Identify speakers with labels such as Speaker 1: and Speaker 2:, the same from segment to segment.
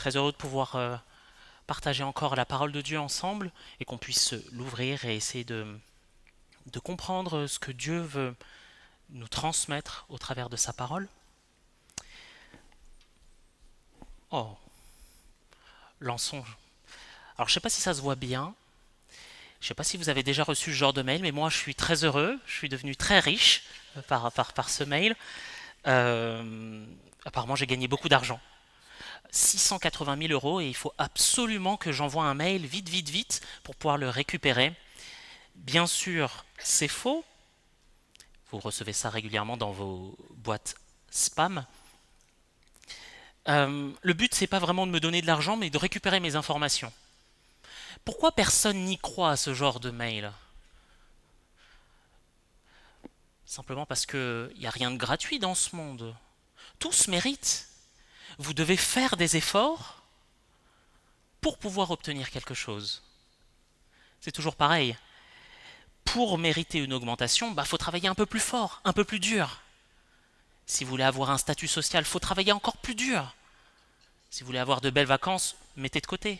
Speaker 1: très heureux de pouvoir partager encore la parole de Dieu ensemble et qu'on puisse l'ouvrir et essayer de comprendre ce que Dieu veut nous transmettre au travers de sa parole. Oh, lançons. Alors je ne sais pas si ça se voit bien, je ne sais pas si vous avez déjà reçu ce genre de mail, mais moi je suis très heureux, je suis devenu très riche par ce mail. Euh, Apparemment j'ai gagné beaucoup d'argent. 680 000 euros et il faut absolument que j'envoie un mail vite, vite, vite pour pouvoir le récupérer. Bien sûr, c'est faux. Vous recevez ça régulièrement dans vos boîtes spam. Le but, c'est pas vraiment de me donner de l'argent, mais de récupérer mes informations. Pourquoi personne n'y croit à ce genre de mail? Simplement parce qu'il n'y a rien de gratuit dans ce monde. Tout se mérite. Vous devez faire des efforts pour pouvoir obtenir quelque chose. C'est toujours pareil. Pour mériter une augmentation, faut travailler un peu plus fort, un peu plus dur. Si vous voulez avoir un statut social, il faut travailler encore plus dur. Si vous voulez avoir de belles vacances, mettez de côté.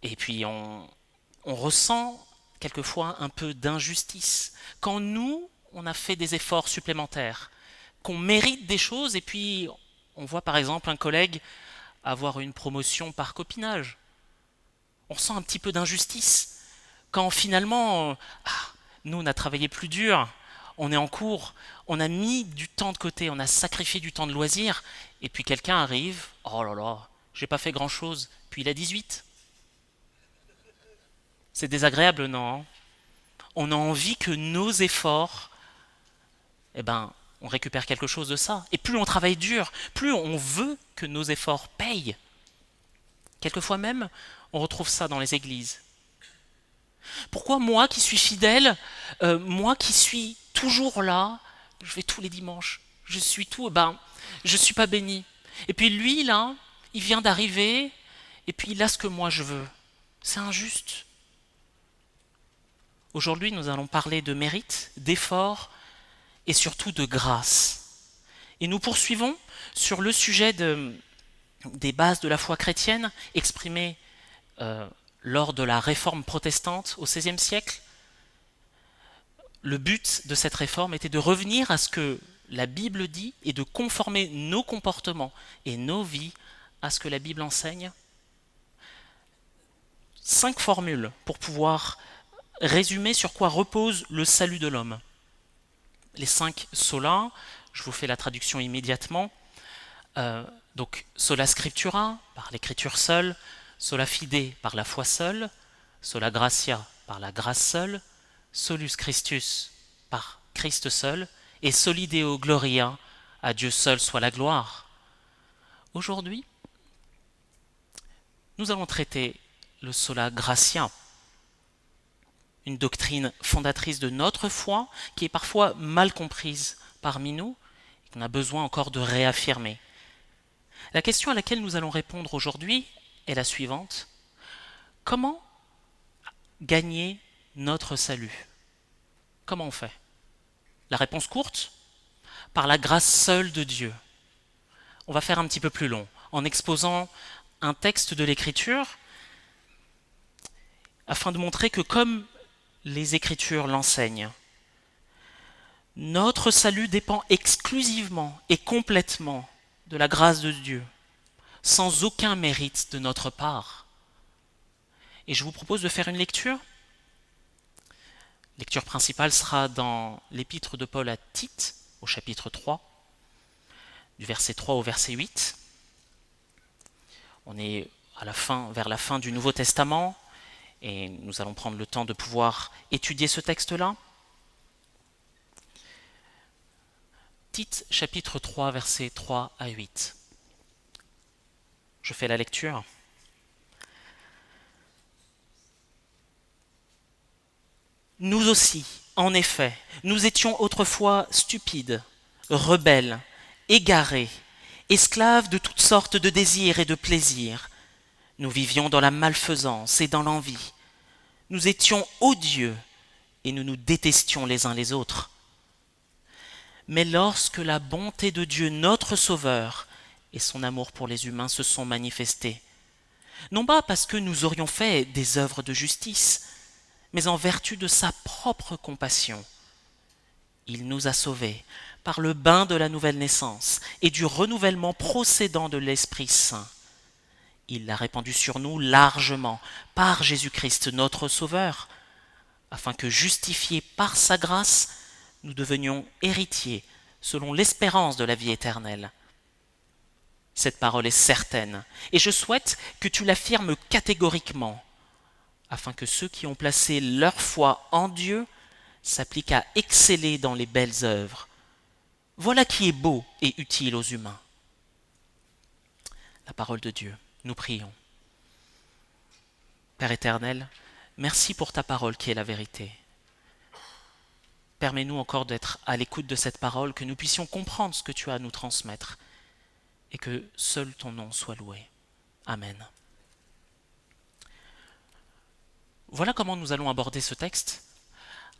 Speaker 1: Et puis on ressent quelquefois un peu d'injustice. Quand nous, on a fait des efforts supplémentaires, qu'on mérite des choses, et puis on voit par exemple un collègue avoir une promotion par copinage. On ressent un petit peu d'injustice. Quand finalement, nous on a travaillé plus dur, on est en cours, on a mis du temps de côté, on a sacrifié du temps de loisir, et puis quelqu'un arrive, oh là là, j'ai pas fait grand chose, puis il a 18. C'est désagréable, non? On a envie que nos efforts, on récupère quelque chose de ça. Et plus on travaille dur, plus on veut que nos efforts payent. Quelquefois même, on retrouve ça dans les églises. Pourquoi moi qui suis fidèle, moi qui suis toujours là, je vais tous les dimanches, je suis tout, je suis pas béni. Et puis lui là, il vient d'arriver, et puis il a ce que moi je veux. C'est injuste. Aujourd'hui, nous allons parler de mérite, d'effort et surtout de grâce. Et nous poursuivons sur le sujet des bases de la foi chrétienne exprimées lors de la réforme protestante au XVIe siècle. Le but de cette réforme était de revenir à ce que la Bible dit et de conformer nos comportements et nos vies à ce que la Bible enseigne. 5 formules pour pouvoir résumer sur quoi repose le salut de l'homme. Les 5 sola, je vous fais la traduction immédiatement. Donc sola scriptura, par l'écriture seule, sola fide, par la foi seule, sola gratia, par la grâce seule, solus Christus, par Christ seul, et soli Deo gloria, à Dieu seul soit la gloire. Aujourd'hui, nous allons traiter le sola gratia, une doctrine fondatrice de notre foi qui est parfois mal comprise parmi nous et qu'on a besoin encore de réaffirmer. La question à laquelle nous allons répondre aujourd'hui est la suivante. Comment gagner notre salut? Comment on fait? La réponse courte, par la grâce seule de Dieu. On va faire un petit peu plus long, en exposant un texte de l'Écriture, afin de montrer que comme les Écritures l'enseignent, notre salut dépend exclusivement et complètement de la grâce de Dieu, sans aucun mérite de notre part. Et je vous propose de faire une lecture. La lecture principale sera dans l'épître de Paul à Tite, au chapitre 3, du verset 3 au verset 8. On est vers la fin du Nouveau Testament, et nous allons prendre le temps de pouvoir étudier ce texte-là. Tite, chapitre 3, versets 3 à 8. Je fais la lecture. Nous aussi, en effet, nous étions autrefois stupides, rebelles, égarés, esclaves de toutes sortes de désirs et de plaisirs. Nous vivions dans la malfaisance et dans l'envie. Nous étions odieux et nous nous détestions les uns les autres. Mais lorsque la bonté de Dieu, notre Sauveur, et son amour pour les humains se sont manifestés. Non pas parce que nous aurions fait des œuvres de justice, mais en vertu de sa propre compassion. Il nous a sauvés par le bain de la nouvelle naissance et du renouvellement procédant de l'Esprit Saint. Il l'a répandu sur nous largement par Jésus-Christ notre Sauveur, afin que, justifiés par sa grâce, nous devenions héritiers selon l'espérance de la vie éternelle. Cette parole est certaine, et je souhaite que tu l'affirmes catégoriquement, afin que ceux qui ont placé leur foi en Dieu s'appliquent à exceller dans les belles œuvres. Voilà qui est beau et utile aux humains. La parole de Dieu, nous prions. Père éternel, merci pour ta parole qui est la vérité. Permets-nous encore d'être à l'écoute de cette parole, que nous puissions comprendre ce que tu as à nous transmettre, et que seul ton nom soit loué. Amen. Voilà comment nous allons aborder ce texte,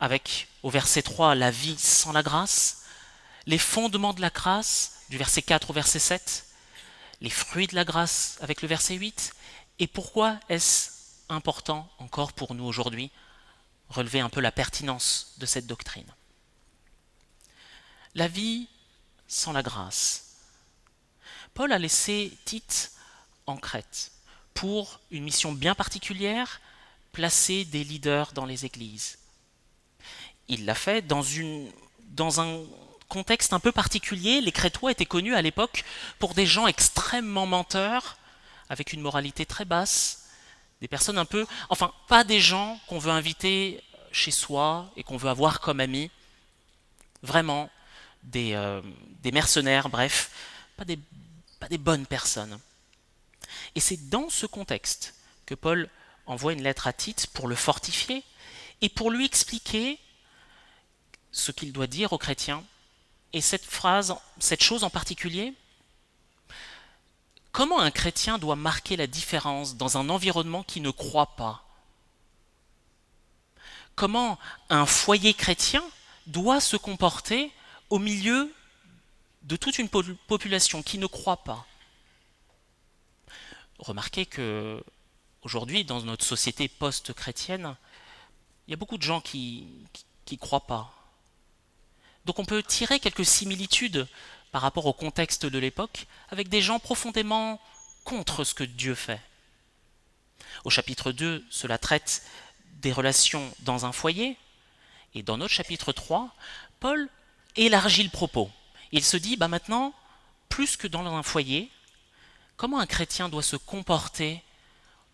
Speaker 1: avec au verset 3 la vie sans la grâce, les fondements de la grâce, du verset 4 au verset 7, les fruits de la grâce avec le verset 8, et pourquoi est-ce important encore pour nous aujourd'hui, relever un peu la pertinence de cette doctrine. La vie sans la grâce. Paul a laissé Tite en Crète pour une mission bien particulière, placer des leaders dans les églises. Il l'a fait dans un contexte un peu particulier. Les Crétois étaient connus à l'époque pour des gens extrêmement menteurs, avec une moralité très basse, des personnes un peu, enfin pas des gens qu'on veut inviter chez soi et qu'on veut avoir comme amis, vraiment des mercenaires, bref, pas des bonnes personnes. Et c'est dans ce contexte que Paul envoie une lettre à Tite pour le fortifier et pour lui expliquer ce qu'il doit dire aux chrétiens. Et cette phrase, cette chose en particulier, comment un chrétien doit marquer la différence dans un environnement qui ne croit pas? Comment un foyer chrétien doit se comporter au milieu de toute une population qui ne croit pas? Remarquez que aujourd'hui, dans notre société post-chrétienne, il y a beaucoup de gens qui croient pas. Donc on peut tirer quelques similitudes par rapport au contexte de l'époque avec des gens profondément contre ce que Dieu fait. Au chapitre 2, cela traite des relations dans un foyer, et dans notre chapitre 3, Paul élargit le propos. Il se dit, maintenant, plus que dans un foyer, comment un chrétien doit se comporter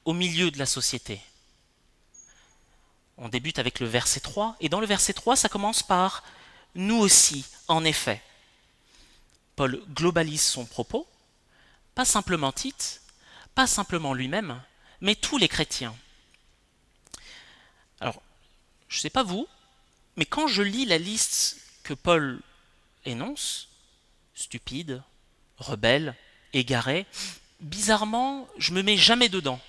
Speaker 1: au milieu de la société? On débute avec le verset 3, et dans le verset 3, ça commence par « nous aussi, en effet ». Paul globalise son propos, pas simplement Tite, pas simplement lui-même, mais tous les chrétiens. Alors, je ne sais pas vous, mais quand je lis la liste que Paul énonce, stupide, rebelle, égaré, bizarrement, je me mets jamais dedans.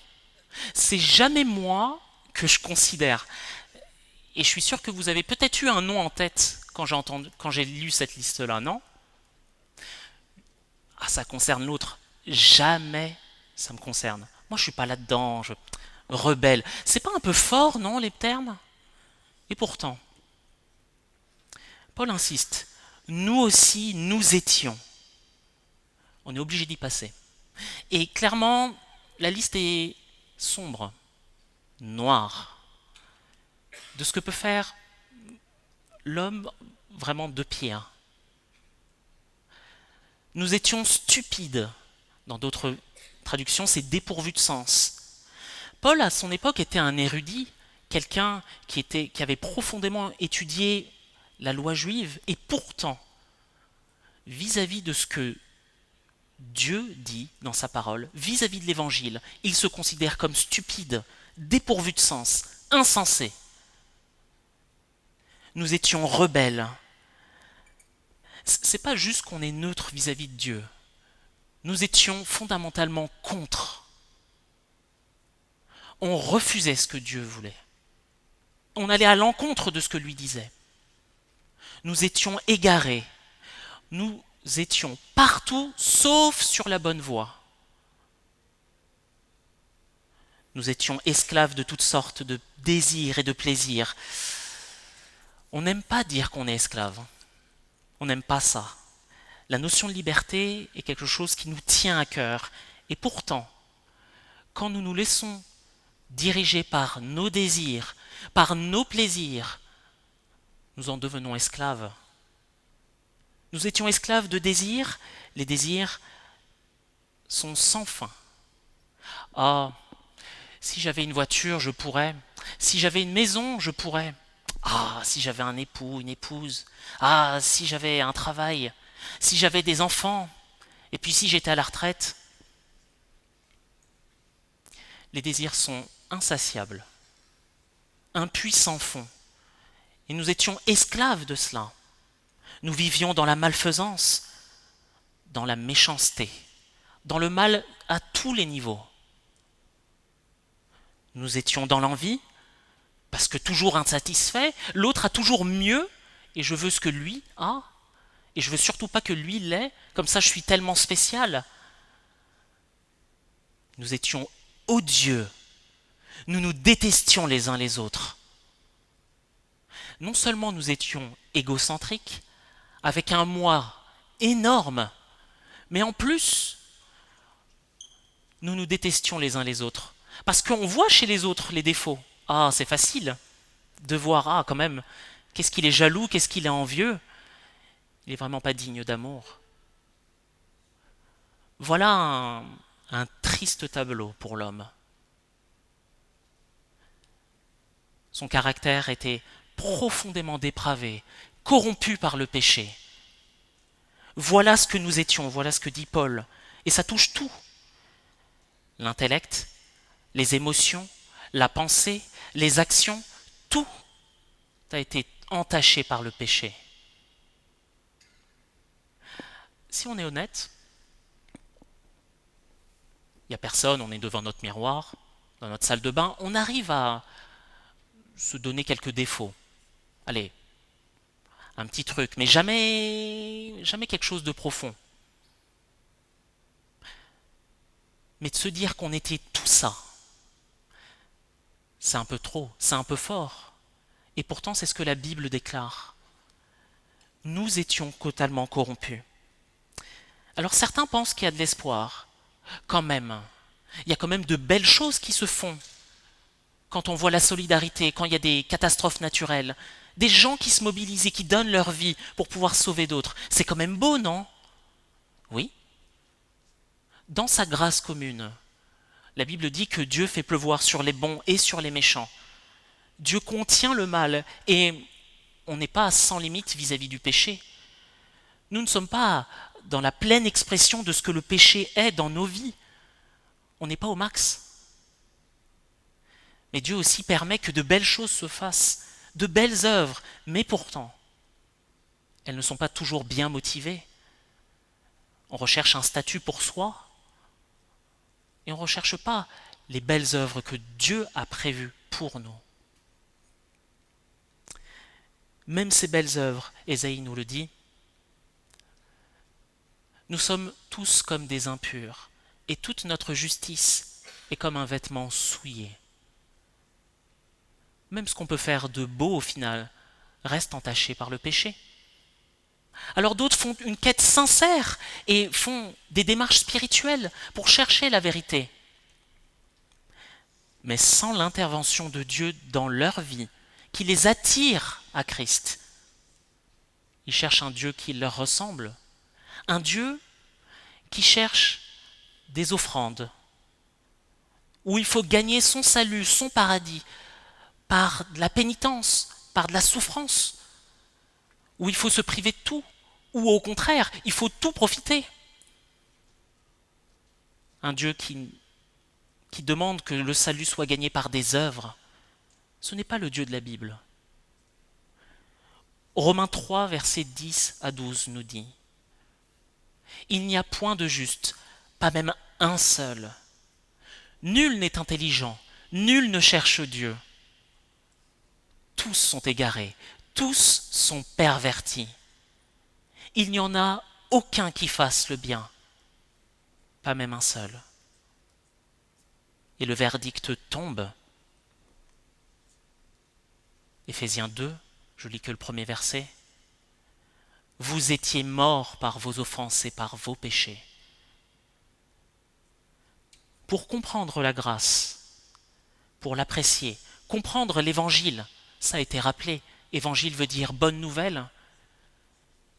Speaker 1: C'est jamais moi que je considère. Et je suis sûr que vous avez peut-être eu un nom en tête quand j'ai lu cette liste-là, non? Ah, ça concerne l'autre. Jamais ça me concerne. Moi, je suis pas là-dedans. Rebelle. C'est pas un peu fort, non, les termes? Et pourtant, Paul insiste. Nous aussi, nous étions. On est obligé d'y passer. Et clairement, la liste est sombre, noire, de ce que peut faire l'homme vraiment de pierre. Nous étions stupides. Dans d'autres traductions, c'est dépourvu de sens. Paul, à son époque, était un érudit, quelqu'un qui avait profondément étudié la loi juive, et pourtant, vis-à-vis de ce que Dieu dit dans sa parole, vis-à-vis de l'évangile, il se considère comme stupide, dépourvu de sens, insensé. Nous étions rebelles. C'est pas juste qu'on est neutre vis-à-vis de Dieu. Nous étions fondamentalement contre. On refusait ce que Dieu voulait. On allait à l'encontre de ce que lui disait. Nous étions égarés. Nous étions partout sauf sur la bonne voie. Nous étions esclaves de toutes sortes de désirs et de plaisirs. On n'aime pas dire qu'on est esclave. On n'aime pas ça. La notion de liberté est quelque chose qui nous tient à cœur. Et pourtant, quand nous nous laissons diriger par nos désirs, par nos plaisirs, nous en devenons esclaves. Nous étions esclaves de désirs. Les désirs sont sans fin. Ah, si j'avais une voiture, je pourrais. Si j'avais une maison, je pourrais. Ah, si j'avais un époux, une épouse. Ah, si j'avais un travail. Si j'avais des enfants. Et puis si j'étais à la retraite. Les désirs sont insatiables, un puits sans fond. Et nous étions esclaves de cela. Nous vivions dans la malfaisance, dans la méchanceté, dans le mal à tous les niveaux. Nous étions dans l'envie, parce que toujours insatisfait, l'autre a toujours mieux, et je veux ce que lui a, et je veux surtout pas que lui l'ait, comme ça je suis tellement spécial. Nous étions odieux, nous nous détestions les uns les autres. Non seulement nous étions égocentriques, avec un moi énorme, mais en plus, nous nous détestions les uns les autres. Parce qu'on voit chez les autres les défauts. Ah, c'est facile de voir, ah, quand même, qu'est-ce qu'il est jaloux, qu'est-ce qu'il est envieux. Il n'est vraiment pas digne d'amour. Voilà un triste tableau pour l'homme. Son caractère était profondément dépravé, corrompu par le péché. Voilà ce que nous étions, voilà ce que dit Paul. Et ça touche tout. L'intellect, les émotions, la pensée, les actions, tout a été entaché par le péché. Si on est honnête, il n'y a personne, on est devant notre miroir, dans notre salle de bain, on arrive à se donner quelques défauts. Allez, un petit truc, mais jamais quelque chose de profond. Mais de se dire qu'on était tout ça, c'est un peu trop, c'est un peu fort. Et pourtant, c'est ce que la Bible déclare. Nous étions totalement corrompus. Alors certains pensent qu'il y a de l'espoir. Quand même, il y a quand même de belles choses qui se font. Quand on voit la solidarité, quand il y a des catastrophes naturelles, des gens qui se mobilisent et qui donnent leur vie pour pouvoir sauver d'autres. C'est quand même beau, non? Oui. Dans sa grâce commune, la Bible dit que Dieu fait pleuvoir sur les bons et sur les méchants. Dieu contient le mal et on n'est pas sans limite vis-à-vis du péché. Nous ne sommes pas dans la pleine expression de ce que le péché est dans nos vies. On n'est pas au max. Mais Dieu aussi permet que de belles choses se fassent, de belles œuvres, mais pourtant, elles ne sont pas toujours bien motivées. On recherche un statut pour soi, et on ne recherche pas les belles œuvres que Dieu a prévues pour nous. Même ces belles œuvres, Ésaïe nous le dit, nous sommes tous comme des impurs, et toute notre justice est comme un vêtement souillé. Même ce qu'on peut faire de beau au final reste entaché par le péché. Alors d'autres font une quête sincère et font des démarches spirituelles pour chercher la vérité. Mais sans l'intervention de Dieu dans leur vie, qui les attire à Christ, ils cherchent un Dieu qui leur ressemble, un Dieu qui cherche des offrandes, où il faut gagner son salut, son paradis, par de la pénitence, par de la souffrance, où il faut se priver de tout, ou au contraire, il faut tout profiter. Un Dieu qui demande que le salut soit gagné par des œuvres, ce n'est pas le Dieu de la Bible. Romains 3, versets 10 à 12 nous dit « Il n'y a point de juste, pas même un seul. Nul n'est intelligent, nul ne cherche Dieu. Tous sont égarés, tous sont pervertis. Il n'y en a aucun qui fasse le bien, pas même un seul. Et le verdict tombe. Éphésiens 2, je lis que le premier verset. Vous étiez morts par vos offenses et par vos péchés. Pour comprendre la grâce, pour l'apprécier, comprendre l'évangile, ça a été rappelé, évangile veut dire bonne nouvelle,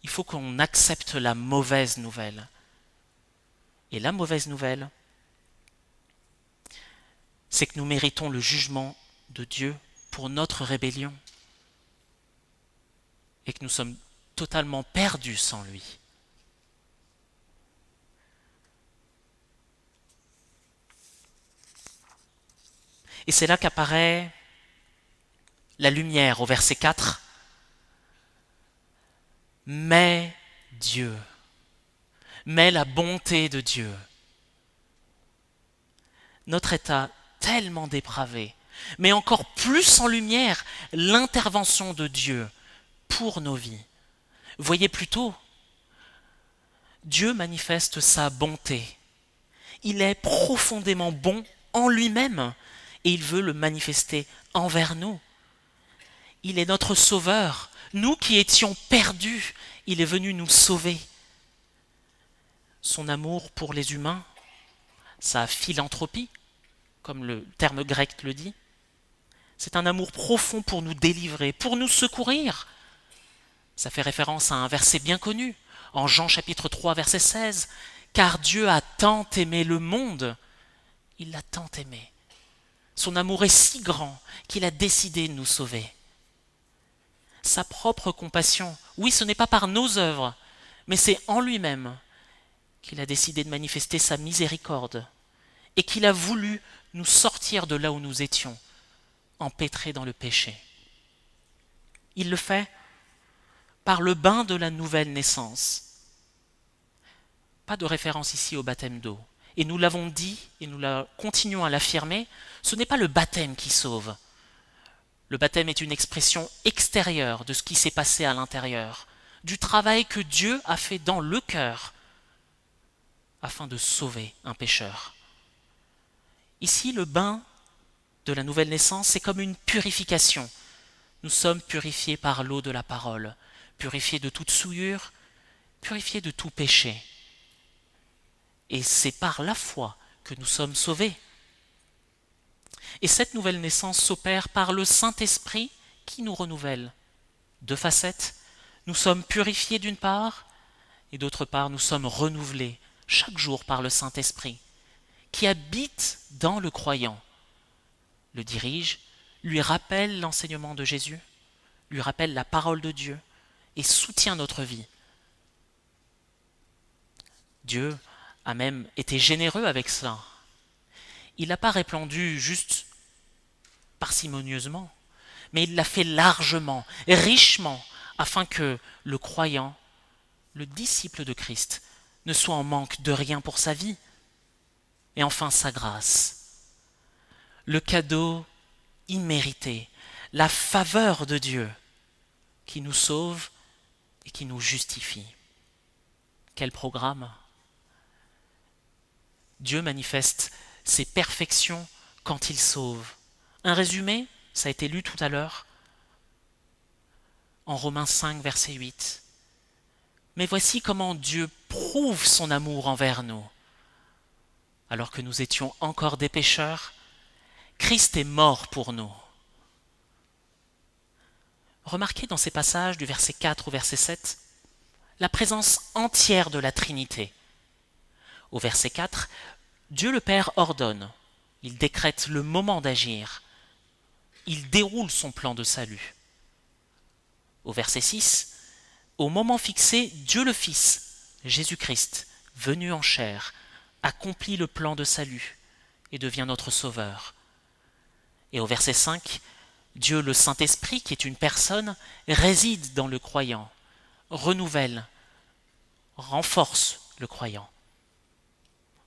Speaker 1: il faut qu'on accepte la mauvaise nouvelle. Et la mauvaise nouvelle, c'est que nous méritons le jugement de Dieu pour notre rébellion et que nous sommes totalement perdus sans lui. Et c'est là qu'apparaît la lumière au verset 4. Mais Dieu, mais la bonté de Dieu. Notre état tellement dépravé, mais encore plus en lumière l'intervention de Dieu pour nos vies. Voyez plutôt, Dieu manifeste sa bonté. Il est profondément bon en lui-même et il veut le manifester envers nous. Il est notre sauveur. Nous qui étions perdus, il est venu nous sauver. Son amour pour les humains, sa philanthropie, comme le terme grec le dit, c'est un amour profond pour nous délivrer, pour nous secourir. Ça fait référence à un verset bien connu, en Jean chapitre 3, verset 16. « Car Dieu a tant aimé le monde, il l'a tant aimé. Son amour est si grand qu'il a décidé de nous sauver. » Sa propre compassion, oui, ce n'est pas par nos œuvres, mais c'est en lui-même qu'il a décidé de manifester sa miséricorde et qu'il a voulu nous sortir de là où nous étions, empêtrés dans le péché. Il le fait par le bain de la nouvelle naissance. Pas de référence ici au baptême d'eau. Et nous l'avons dit, et nous continuons à l'affirmer, ce n'est pas le baptême qui sauve. Le baptême est une expression extérieure de ce qui s'est passé à l'intérieur, du travail que Dieu a fait dans le cœur afin de sauver un pécheur. Ici, le bain de la nouvelle naissance, c'est comme une purification. Nous sommes purifiés par l'eau de la parole, purifiés de toute souillure, purifiés de tout péché. Et c'est par la foi que nous sommes sauvés. Et cette nouvelle naissance s'opère par le Saint-Esprit qui nous renouvelle. Deux facettes, nous sommes purifiés d'une part, et d'autre part nous sommes renouvelés chaque jour par le Saint-Esprit, qui habite dans le croyant, le dirige, lui rappelle l'enseignement de Jésus, lui rappelle la parole de Dieu et soutient notre vie. Dieu a même été généreux avec cela. Il n'a pas répandu juste parcimonieusement, mais il l'a fait largement, richement, afin que le croyant, le disciple de Christ, ne soit en manque de rien pour sa vie. Et enfin sa grâce, le cadeau immérité, la faveur de Dieu qui nous sauve et qui nous justifie. Quel programme! Dieu manifeste ses perfections quand il sauve. Un résumé, ça a été lu tout à l'heure, en Romains 5, verset 8. Mais voici comment Dieu prouve son amour envers nous. Alors que nous étions encore des pécheurs, Christ est mort pour nous. Remarquez dans ces passages du verset 4 au verset 7 la présence entière de la Trinité. Au verset 4, Dieu le Père ordonne, il décrète le moment d'agir, il déroule son plan de salut. Au verset 6, au moment fixé, Dieu le Fils, Jésus-Christ, venu en chair, accomplit le plan de salut et devient notre Sauveur. Et au verset 5, Dieu le Saint-Esprit, qui est une personne, réside dans le croyant, renouvelle, renforce le croyant.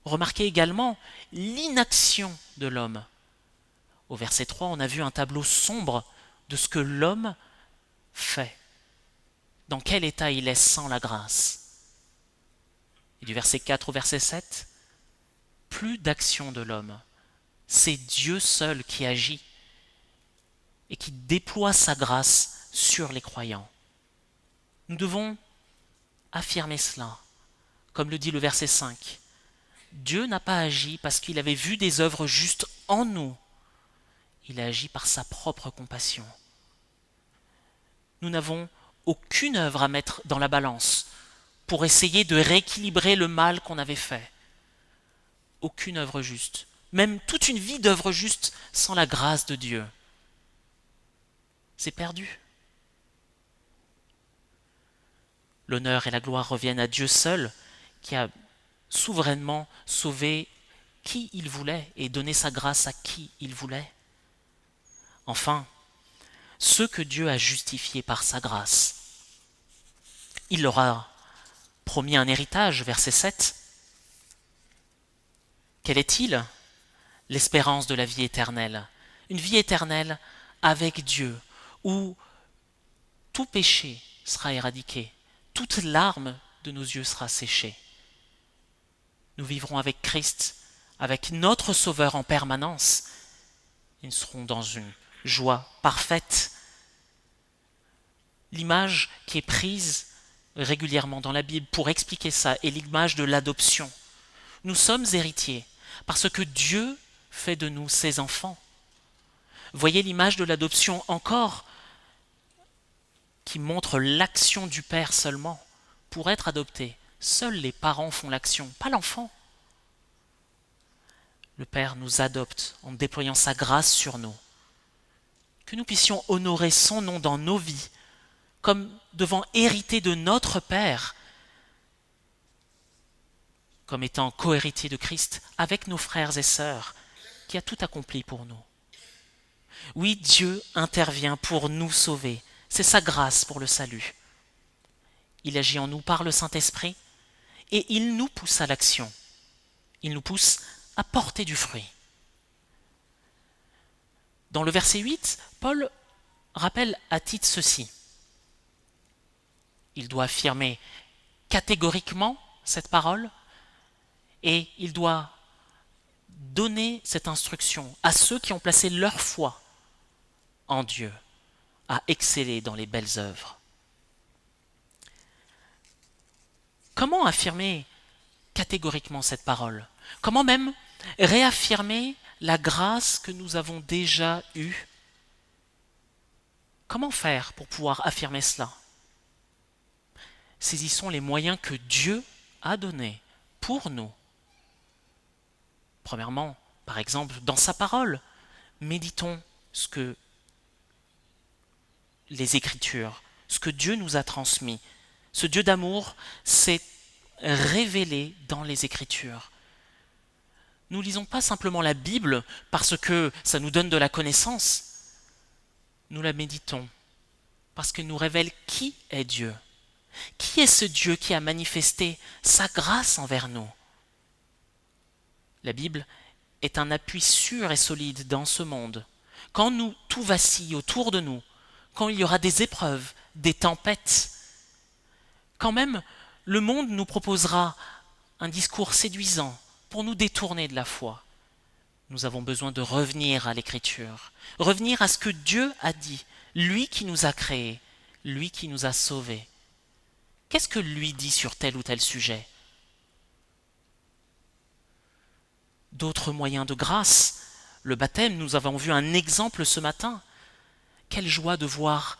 Speaker 1: Remarquez également l'inaction de l'homme. Au verset 3, on a vu un tableau sombre de ce que l'homme fait, dans quel état il est sans la grâce. Et du verset 4 au verset 7, plus d'action de l'homme. C'est Dieu seul qui agit et qui déploie sa grâce sur les croyants. Nous devons affirmer cela, comme le dit le verset 5. Dieu n'a pas agi parce qu'il avait vu des œuvres justes en nous. Il a agi par sa propre compassion. Nous n'avons aucune œuvre à mettre dans la balance pour essayer de rééquilibrer le mal qu'on avait fait. Aucune œuvre juste, même toute une vie d'œuvre juste sans la grâce de Dieu. C'est perdu. L'honneur et la gloire reviennent à Dieu seul, qui a souverainement sauvé qui il voulait et donné sa grâce à qui il voulait. Enfin, ceux que Dieu a justifiés par sa grâce, il leur a promis un héritage, verset 7. Quel est-il? L'espérance de la vie éternelle. Une vie éternelle avec Dieu, où tout péché sera éradiqué, toute larme de nos yeux sera séchée. Nous vivrons avec Christ, avec notre Sauveur en permanence, et nous serons dans une joie parfaite. L'image qui est prise régulièrement dans la Bible pour expliquer ça est l'image de l'adoption. Nous sommes héritiers parce que Dieu fait de nous ses enfants. Voyez l'image de l'adoption encore qui montre l'action du Père seulement. Pour être adopté, seuls les parents font l'action, pas l'enfant. Le Père nous adopte en déployant sa grâce sur nous. Que nous puissions honorer son nom dans nos vies, comme devant hériter de notre Père, comme étant co-héritier de Christ avec nos frères et sœurs, qui a tout accompli pour nous. Oui, Dieu intervient pour nous sauver. C'est sa grâce pour le salut. Il agit en nous par le Saint-Esprit et il nous pousse à l'action. Il nous pousse à porter du fruit. Dans le verset 8, Paul rappelle à Tite ceci. Il doit affirmer catégoriquement cette parole et il doit donner cette instruction à ceux qui ont placé leur foi en Dieu, à exceller dans les belles œuvres. Comment affirmer catégoriquement cette parole? Comment même réaffirmer la grâce que nous avons déjà eue? Comment faire pour pouvoir affirmer cela? Saisissons les moyens que Dieu a donnés pour nous. Premièrement, par exemple, dans sa parole, méditons ce que les Écritures, ce que Dieu nous a transmis. Ce Dieu d'amour s'est révélé dans les Écritures. Nous ne lisons pas simplement la Bible parce que ça nous donne de la connaissance. Nous la méditons parce qu'elle nous révèle qui est Dieu. Qui est ce Dieu qui a manifesté sa grâce envers nous? La Bible est un appui sûr et solide dans ce monde. Quand tout vacille autour de nous, quand il y aura des épreuves, des tempêtes, quand même le monde nous proposera un discours séduisant pour nous détourner de la foi, nous avons besoin de revenir à l'Écriture, revenir à ce que Dieu a dit, lui qui nous a créés, lui qui nous a sauvés. Qu'est-ce que lui dit sur tel ou tel sujet? D'autres moyens de grâce, le baptême, nous avons vu un exemple ce matin. Quelle joie de voir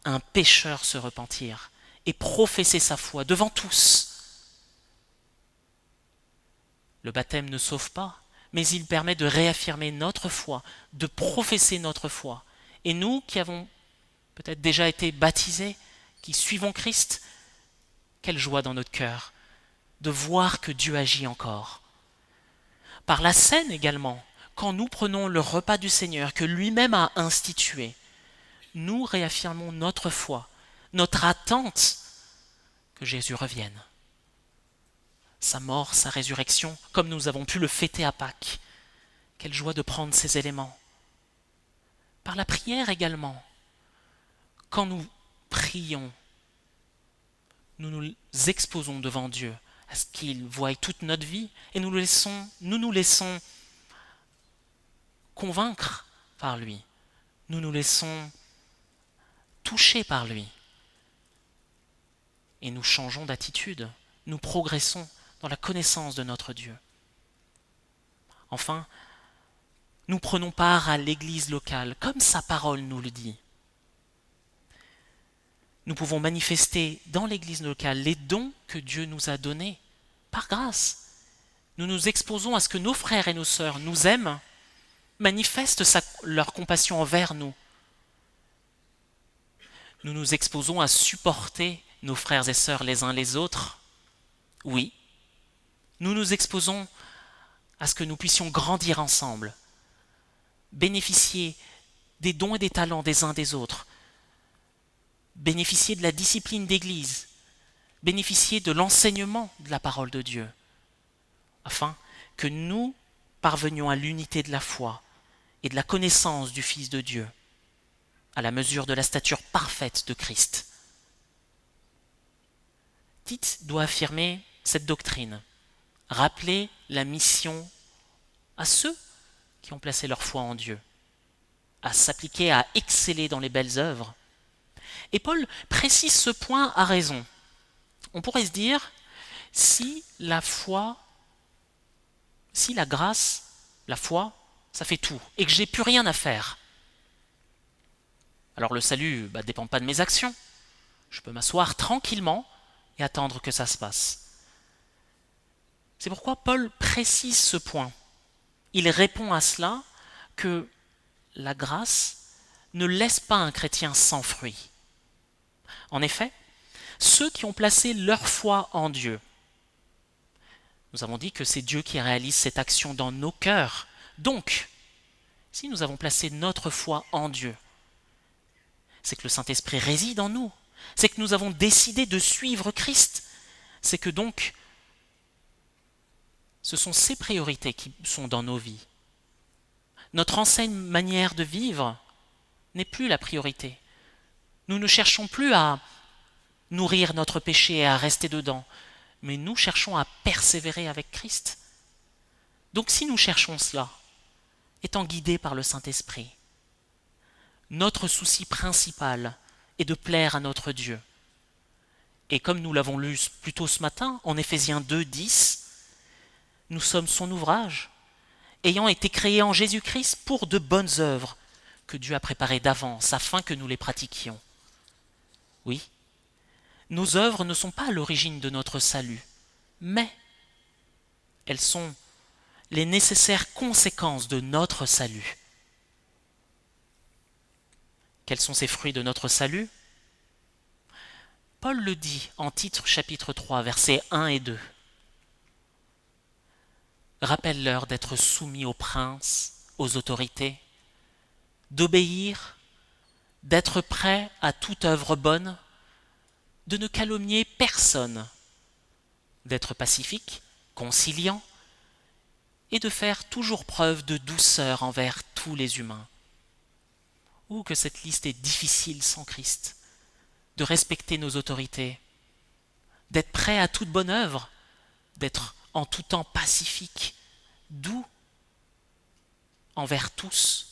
Speaker 1: un pécheur se repentir et professer sa foi devant tous. Le baptême ne sauve pas, mais il permet de réaffirmer notre foi, de professer notre foi. Et nous qui avons peut-être déjà été baptisés, qui suivons Christ, quelle joie dans notre cœur de voir que Dieu agit encore. Par la scène également, quand nous prenons le repas du Seigneur que lui-même a institué, nous réaffirmons notre foi, notre attente que Jésus revienne. Sa mort, sa résurrection, comme nous avons pu le fêter à Pâques. Quelle joie de prendre ces éléments. Par la prière également, quand nous prions, nous nous exposons devant Dieu à ce qu'il voie toute notre vie, et nous nous laissons convaincre par lui. Nous nous laissons toucher par lui. Et nous changeons d'attitude. Nous progressons dans la connaissance de notre Dieu. Enfin, nous prenons part à l'église locale, comme sa parole nous le dit. Nous pouvons manifester dans l'église locale les dons que Dieu nous a donnés, par grâce. Nous nous exposons à ce que nos frères et nos sœurs nous aiment, manifestent leur compassion envers nous. Nous nous exposons à supporter nos frères et sœurs les uns les autres. Oui, nous nous exposons à ce que nous puissions grandir ensemble, bénéficier des dons et des talents des uns des autres, bénéficier de la discipline d'Église, bénéficier de l'enseignement de la parole de Dieu, afin que nous parvenions à l'unité de la foi et de la connaissance du Fils de Dieu, à la mesure de la stature parfaite de Christ. Tite doit affirmer cette doctrine, rappeler la mission à ceux qui ont placé leur foi en Dieu, à s'appliquer à exceller dans les belles œuvres. Et Paul précise ce point à raison. On pourrait se dire, si la foi, si la grâce, la foi, ça fait tout, et que j'ai plus rien à faire, alors le salut ne dépend pas de mes actions. Je peux m'asseoir tranquillement et attendre que ça se passe. C'est pourquoi Paul précise ce point. Il répond à cela que la grâce ne laisse pas un chrétien sans fruit. En effet, ceux qui ont placé leur foi en Dieu, nous avons dit que c'est Dieu qui réalise cette action dans nos cœurs. Donc, si nous avons placé notre foi en Dieu, c'est que le Saint-Esprit réside en nous, c'est que nous avons décidé de suivre Christ, c'est que donc, ce sont ses priorités qui sont dans nos vies. Notre ancienne manière de vivre n'est plus la priorité. Nous ne cherchons plus à nourrir notre péché et à rester dedans, mais nous cherchons à persévérer avec Christ. Donc si nous cherchons cela, étant guidés par le Saint-Esprit, notre souci principal est de plaire à notre Dieu. Et comme nous l'avons lu plus tôt ce matin, en Éphésiens 2, 10, nous sommes son ouvrage, ayant été créés en Jésus-Christ pour de bonnes œuvres que Dieu a préparées d'avance afin que nous les pratiquions. Oui, nos œuvres ne sont pas à l'origine de notre salut, mais elles sont les nécessaires conséquences de notre salut. Quels sont ces fruits de notre salut? Paul le dit en Tite chapitre 3, versets 1 et 2. Rappelle-leur d'être soumis aux princes, aux autorités, d'obéir, d'être prêts à toute œuvre bonne, de ne calomnier personne, d'être pacifique, conciliant, et de faire toujours preuve de douceur envers tous les humains. Ou que cette liste est difficile sans Christ, de respecter nos autorités, d'être prêt à toute bonne œuvre, d'être en tout temps pacifique, doux envers tous.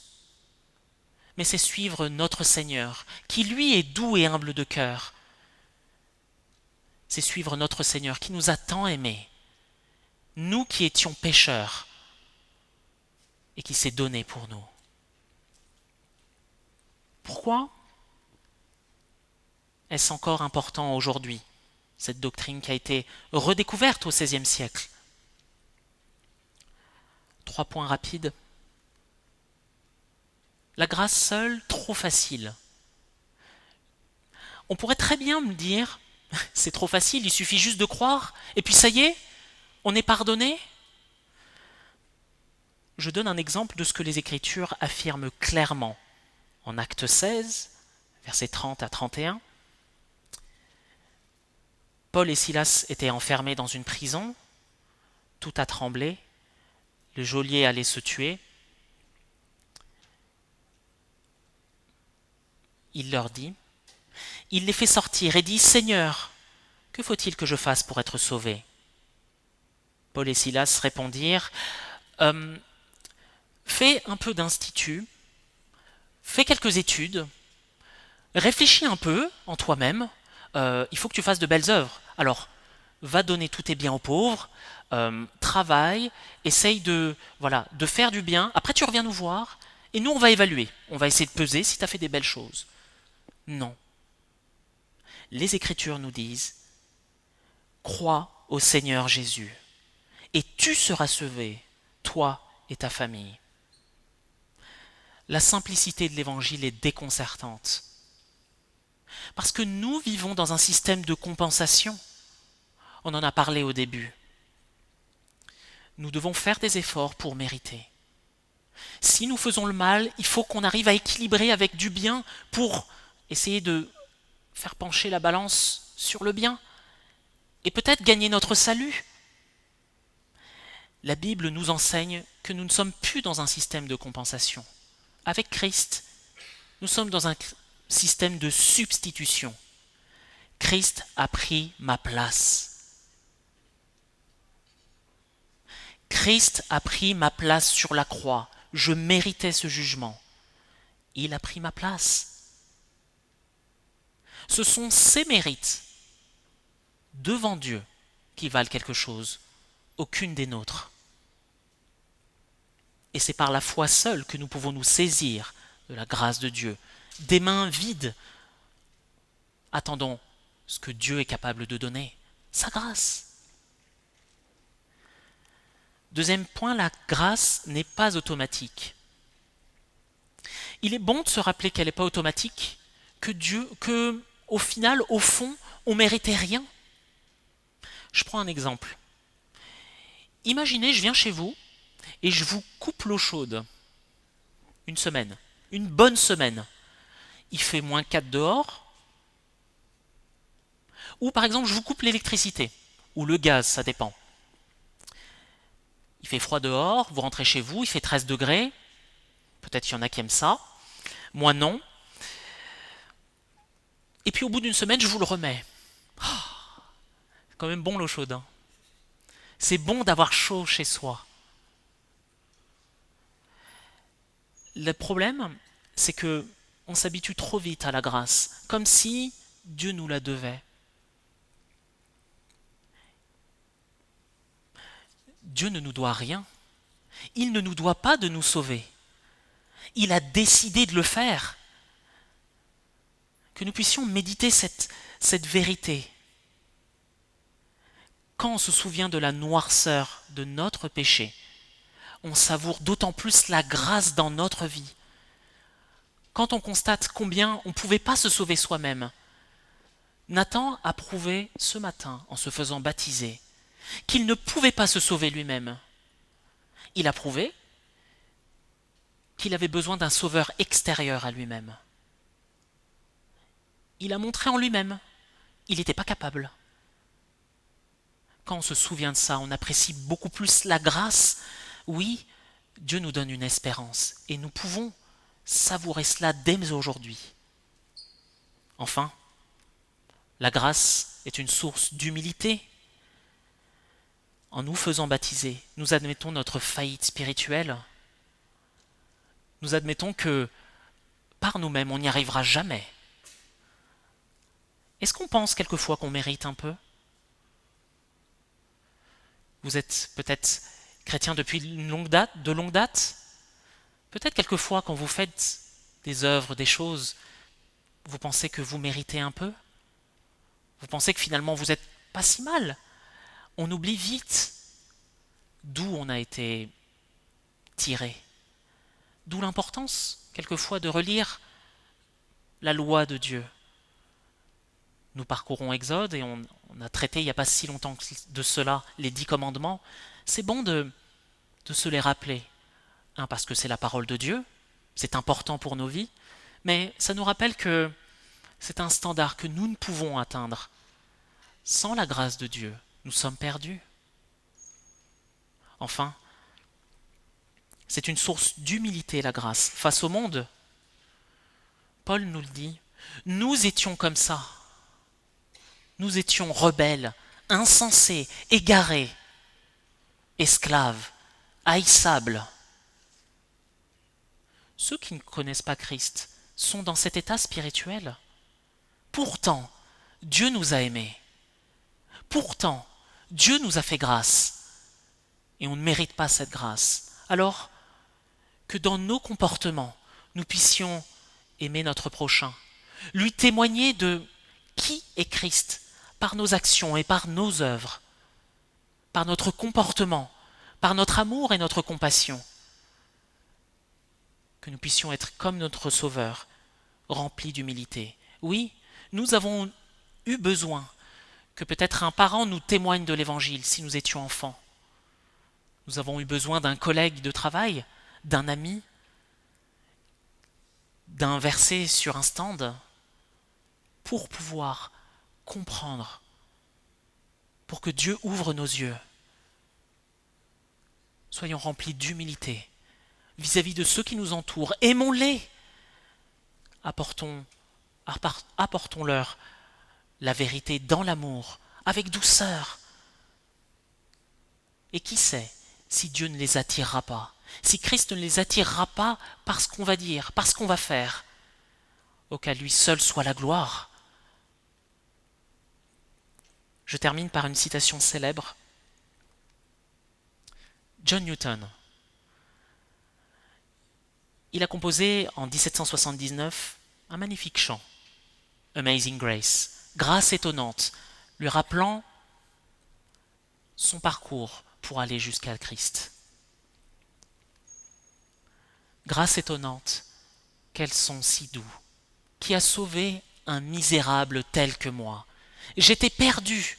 Speaker 1: Mais c'est suivre notre Seigneur, qui lui est doux et humble de cœur. C'est suivre notre Seigneur qui nous a tant aimés, nous qui étions pécheurs, et qui s'est donné pour nous. Pourquoi est-ce encore important aujourd'hui, cette doctrine qui a été redécouverte au XVIe siècle? 3 points rapides. La grâce seule, trop facile. On pourrait très bien me dire, c'est trop facile, il suffit juste de croire, et puis ça y est, on est pardonné. Je donne un exemple de ce que les Écritures affirment clairement. En Acte 16, versets 30 à 31, Paul et Silas étaient enfermés dans une prison, tout a tremblé, le geôlier allait se tuer. Il leur dit, il les fait sortir et dit, Seigneur, que faut-il que je fasse pour être sauvé? Paul et Silas répondirent, euh, fais un peu d'institut, fais quelques études, réfléchis un peu en toi-même, il faut que tu fasses de belles œuvres. Alors, va donner tous tes biens aux pauvres, travaille, essaye de faire du bien. Après, tu reviens nous voir et nous, on va évaluer. On va essayer de peser si tu as fait des belles choses. Non. Les Écritures nous disent, crois au Seigneur Jésus et tu seras sauvé, toi et ta famille. La simplicité de l'Évangile est déconcertante. Parce que nous vivons dans un système de compensation. On en a parlé au début. Nous devons faire des efforts pour mériter. Si nous faisons le mal, il faut qu'on arrive à équilibrer avec du bien pour essayer de faire pencher la balance sur le bien et peut-être gagner notre salut. La Bible nous enseigne que nous ne sommes plus dans un système de compensation. Avec Christ, nous sommes dans un système de substitution. Christ a pris ma place. Christ a pris ma place sur la croix. Je méritais ce jugement. Il a pris ma place. Ce sont ses mérites devant Dieu qui valent quelque chose, aucune des nôtres. Et c'est par la foi seule que nous pouvons nous saisir de la grâce de Dieu, des mains vides. Attendons ce que Dieu est capable de donner, sa grâce. Deuxième point, la grâce n'est pas automatique. Il est bon de se rappeler qu'elle n'est pas automatique, que au final, au fond, on ne méritait rien. Je prends un exemple. Imaginez, je viens chez vous et je vous coupe l'eau chaude. Une semaine. Une bonne semaine. Il fait -4 dehors. Ou par exemple, je vous coupe l'électricité. Ou le gaz, ça dépend. Il fait froid dehors, vous rentrez chez vous, il fait 13 degrés. Peut-être qu'il y en a qui aiment ça. Moi non. Et puis au bout d'une semaine, je vous le remets. C'est quand même bon l'eau chaude. Hein. C'est bon d'avoir chaud chez soi. Le problème, c'est que on s'habitue trop vite à la grâce, comme si Dieu nous la devait. Dieu ne nous doit rien. Il ne nous doit pas de nous sauver. Il a décidé de le faire. Que nous puissions méditer cette vérité. Quand on se souvient de la noirceur de notre péché, on savoure d'autant plus la grâce dans notre vie. Quand on constate combien on ne pouvait pas se sauver soi-même, Nathan a prouvé ce matin, en se faisant baptiser, qu'il ne pouvait pas se sauver lui-même. Il a prouvé qu'il avait besoin d'un sauveur extérieur à lui-même. Il a montré en lui-même, il n'était pas capable. Quand on se souvient de ça, on apprécie beaucoup plus la grâce. Oui, Dieu nous donne une espérance et nous pouvons savourer cela dès aujourd'hui. Enfin, la grâce est une source d'humilité. En nous faisant baptiser, nous admettons notre faillite spirituelle. Nous admettons que par nous-mêmes, on n'y arrivera jamais. Est-ce qu'on pense quelquefois qu'on mérite un peu ? Vous êtes peut-être chrétien depuis de longue date. Peut-être quelquefois quand vous faites des œuvres, des choses, vous pensez que vous méritez un peu. Vous pensez que finalement vous n'êtes pas si mal. On oublie vite d'où on a été tiré. D'où l'importance, quelquefois, de relire la loi de Dieu. Nous parcourons Exode et on a traité il n'y a pas si longtemps de cela les 10 commandements. C'est bon de se les rappeler. Parce que c'est la parole de Dieu, c'est important pour nos vies, mais ça nous rappelle que c'est un standard que nous ne pouvons atteindre. Sans la grâce de Dieu, nous sommes perdus. Enfin, c'est une source d'humilité, la grâce, face au monde. Paul nous le dit, nous étions comme ça. Nous étions rebelles, insensés, égarés. esclave, haïssable. Ceux qui ne connaissent pas Christ sont dans cet état spirituel. Pourtant, Dieu nous a aimés. Pourtant, Dieu nous a fait grâce. Et on ne mérite pas cette grâce. Alors, que dans nos comportements, nous puissions aimer notre prochain, lui témoigner de qui est Christ par nos actions et par nos œuvres, par notre comportement, par notre amour et notre compassion. Que nous puissions être comme notre Sauveur, remplis d'humilité. Oui, nous avons eu besoin que peut-être un parent nous témoigne de l'Évangile si nous étions enfants. Nous avons eu besoin d'un collègue de travail, d'un ami, d'un verset sur un stand, pour pouvoir comprendre, pour que Dieu ouvre nos yeux. Soyons remplis d'humilité vis-à-vis de ceux qui nous entourent. Aimons-les. Apportons-leur la vérité dans l'amour, avec douceur. Et qui sait si Dieu ne les attirera pas, si Christ ne les attirera pas par ce qu'on va dire, par ce qu'on va faire, auquel lui seul soit la gloire. Je termine par une citation célèbre. John Newton. Il a composé en 1779 un magnifique chant, Amazing Grace, grâce étonnante, lui rappelant son parcours pour aller jusqu'à Christ. Grâce étonnante, quels sont si doux, qui a sauvé un misérable tel que moi. J'étais perdu,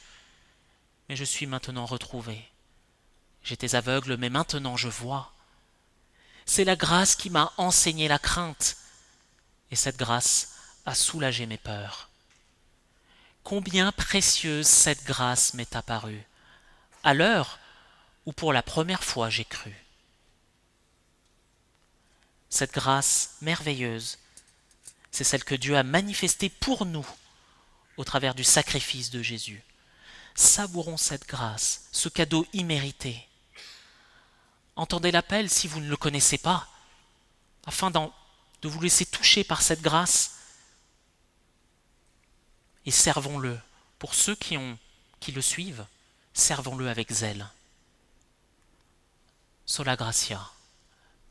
Speaker 1: mais je suis maintenant retrouvé. J'étais aveugle, mais maintenant je vois. C'est la grâce qui m'a enseigné la crainte, et cette grâce a soulagé mes peurs. Combien précieuse cette grâce m'est apparue, à l'heure où pour la première fois j'ai cru. Cette grâce merveilleuse, c'est celle que Dieu a manifestée pour nous au travers du sacrifice de Jésus. Savourons cette grâce, ce cadeau immérité. Entendez l'appel si vous ne le connaissez pas, afin de vous laisser toucher par cette grâce, et servons-le. Pour ceux qui le suivent, servons-le avec zèle. Sola Gratia,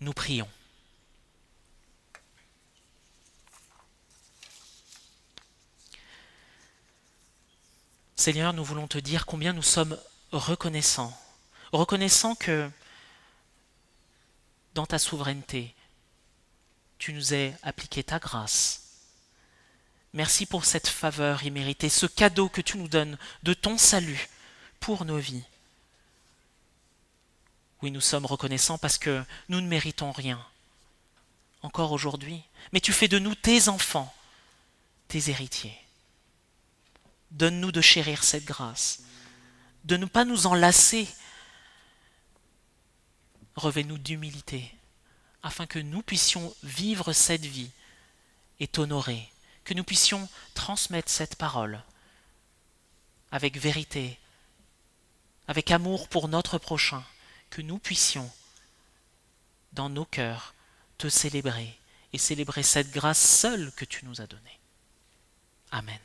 Speaker 1: nous prions. Seigneur, nous voulons te dire combien nous sommes reconnaissants. Reconnaissants que dans ta souveraineté, tu nous aies appliqué ta grâce. Merci pour cette faveur imméritée, ce cadeau que tu nous donnes de ton salut pour nos vies. Oui, nous sommes reconnaissants parce que nous ne méritons rien, encore aujourd'hui, mais tu fais de nous tes enfants, tes héritiers. Donne-nous de chérir cette grâce, de ne pas nous en lasser. Revêt-nous d'humilité, afin que nous puissions vivre cette vie et t'honorer, que nous puissions transmettre cette parole avec vérité, avec amour pour notre prochain, que nous puissions, dans nos cœurs, te célébrer et célébrer cette grâce seule que tu nous as donnée. Amen.